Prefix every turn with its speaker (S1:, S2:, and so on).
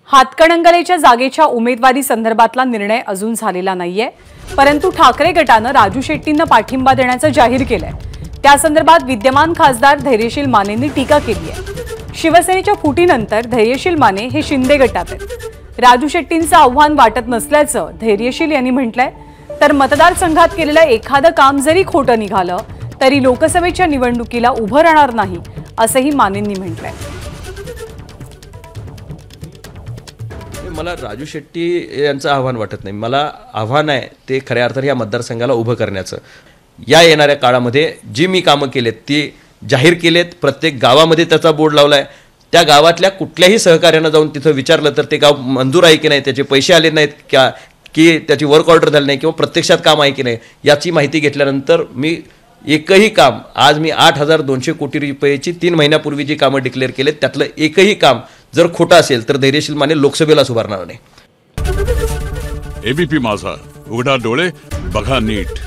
S1: हातकणंगलेच्या जागेच्या उमेदवारी संदर्भातला निर्णय अजून झालेला नाहीये, परंतु ठाकरे गटानं राजू शेट्टींना पाठिंबा देण्याचं जाहीर केलंय। त्या संदर्भात विद्यमान खासदार धैर्यशील मानेंनी टीका केली आहे। शिवसेनेच्या फुटीनंतर धैर्यशील माने हे शिंदे गटात आहेत। राजू शेट्टींचं आव्हान वाटत नसल्याचं धैर्यशील यांनी म्हटलंय। तर मतदारसंघात केलेलं एखादं काम जरी खोटं निघालं तरी लोकसभेच्या निवडणुकीला उभं राहणार नाही असंही मानेंनी म्हटलंय।
S2: मला राजू शेट्टी यांचं आव्हान वाटत नाही। मला आव्हान आहे ते खऱ्या अर्थाने या मतदारसंघाला उभं करण्याचं। या येणाऱ्या काळामध्ये जी मी कामं केलेत ती जाहीर केलेत, प्रत्येक गावामध्ये त्याचा बोर्ड लावलाय। त्या गावातल्या कुठल्याही सहकार्यानं जाऊन तिथं विचारलं तर ते गाव मंजूर आहे की नाही, त्याचे पैसे आले नाहीत की त्याची वर्क ऑर्डर झाली नाही किंवा प्रत्यक्षात काम आहे की नाही याची माहिती घेतल्यानंतर मी एकही काम आज मी 8,200 कोटी रुपयाची 3 महिन्यापूर्वी जी कामं डिक्लेअर केलेत त्यातलं एकही काम जर खोटं असेल तर धैर्यशील माने लोकसभेलाच उभारणार नाही।
S3: एबीपी माझा, उघडा डोळे बघा नीट।